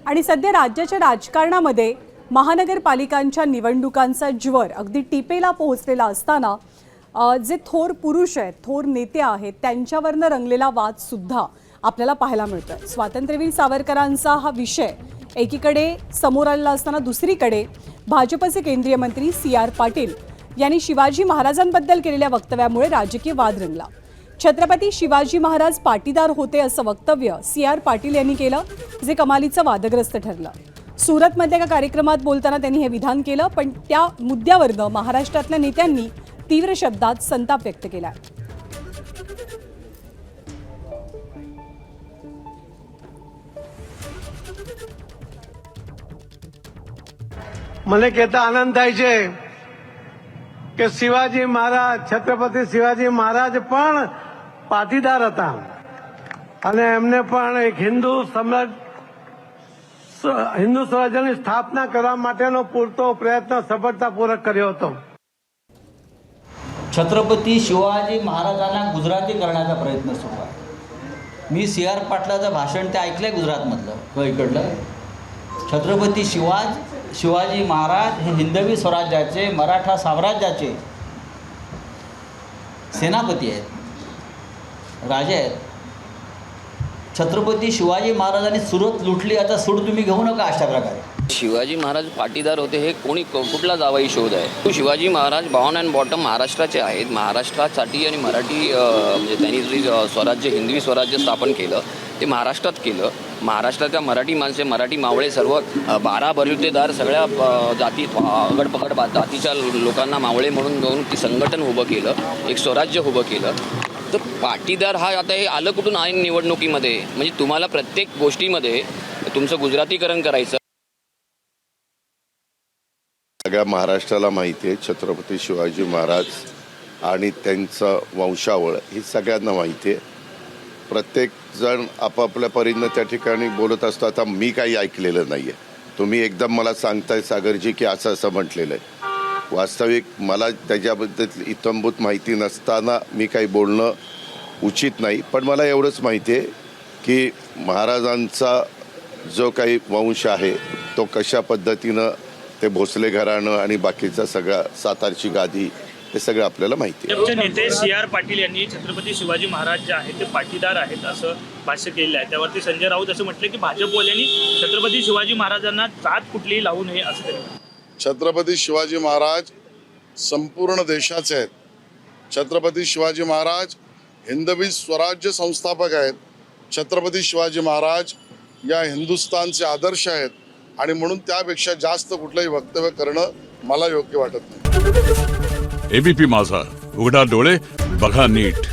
आणि सध्या राज्याच्या राजकारणामध्ये महानगरपालिकांच्या निवडणुकांचा ज्वर अगदी टिपेला पोहोचलेला असताना जे थोर पुरुष आहेत, थोर नेते आहेत, त्यांच्यावरनं रंगलेला वाद सुद्धा आपल्याला पाहायला मिळतोय। स्वातंत्र्यवीर सावरकरांचा हा विषय एकीकडे समोर आलेला असताना दुसरीकडे भाजपचे केंद्रीय मंत्री CR पाटील यांनी शिवाजी महाराजांबद्दल केलेल्या वक्तव्यामुळे राजकीय वाद रंगला। छत्रपती शिवाजी महाराज पाटीदार होते असं वक्तव्य CR पाटील यांनी केलं, जे कमालीचं वादग्रस्त ठरलं। सुरतमध्ये एका कार्यक्रमात बोलताना त्यांनी हे विधान केलं, पण त्या मुद्द्यावरनं महाराष्ट्रातल्या नेत्यांनी तीव्र शब्दात संताप व्यक्त केला। મને કહેતા આનંદ થાય છે કે શિવાજી મહારાજ છત્રપતિ શિવાજી મહારાજ પણ પાટીદાર હતા અને એમને પણ એક હિન્દુ સ્વરાજ્યની સ્થાપના કરવા માટેનો પૂરતો પ્રયત્ન સફળતાપૂર્વક કર્યો હતો। छत्रपती शिवाजी महाराजांना गुजराती करण्याचा प्रयत्न सुरू आहे। मी CR पाटलाचं भाषण ते ऐकलंय गुजरातमधलं इकडलं। छत्रपती शिवाजी महाराज हे हिंदवी स्वराज्याचे, मराठा साम्राज्याचे सेनापती आहेत, राजे आहेत। छत्रपती शिवाजी महाराजांनी सुरत लुटली, आता सूड तुम्ही घेऊ नका अशा प्रकारे। शिवाजी महाराज पाटीदार होते हे कोणी कुठला जावाई शोध आहे। शिवाजी महाराज बाउन अँड बॉटम महाराष्ट्राचे आहेत। महाराष्ट्रासाठी आणि मराठी म्हणजे त्यांनी जे स्वराज्य हिंदवी स्वराज्य स्थापन केलं ते महाराष्ट्रात केलं। महाराष्ट्राच्या मराठी माणसे, मराठी मावळे सर्व 12 बलुतेदार सगळ्या जाती अगडपकड जातीच्या लोकांना मावळे म्हणून घेऊन ती संघटन उभं केलं, एक स्वराज्य उभं केलं। तर पाटीदार हा आता हे आलं कुठून आहे निवडणुकीमध्ये? म्हणजे तुम्हाला प्रत्येक गोष्टीमध्ये तुमचं गुजरातीकरण करायचं। सगळ्या महाराष्ट्राला माहिती आहे छत्रपती शिवाजी महाराज आणि त्यांचं वंशावळ ही सगळ्यांना माहिती आहे। प्रत्येक जण आपापल्या परीनं त्या ठिकाणी बोलत असतो। आता मी काही ऐकलेलं नाही आहे, तुम्ही एकदम मला सांगताय सागरजी की असं असं म्हटलेलं आहे। वास्तविक मला त्याच्याबद्दल इत्थंभूत माहिती नसताना मी काही बोलणं उचित नाही, पण मला एवढंच माहिती आहे की महाराजांचा जो काही वंश आहे तो कशा पद्धतीनं ते भोसले घराणं आणि बाकीचा सगळा सातारची गादी हे सगळं आपल्याला माहिती आहे। भाजपचे नेते CR पाटील यांनी छत्रपती शिवाजी महाराज जे आहेत ते पाटीदार आहेत असं भाष्य केलेलं आहे। त्यावरती संजय राऊत असं म्हटलं की भाजपवाल्यांनी छत्रपती शिवाजी महाराजांना जात कुठलीही लावू नये असं त्यांनी म्हटलं। छत्रपती शिवाजी महाराज संपूर्ण देशाचे आहेत। छत्रपती शिवाजी महाराज हिंदवी स्वराज्य संस्थापक आहेत। छत्रपती शिवाजी महाराज या हिंदुस्थानचे आदर्श आहेत आणि म्हणून त्यापेक्षा जास्त कुठलंही वक्तव्य करणं मला योग्य वाटत नाही। ABP माझा, उघडा डोळे बघा नीट।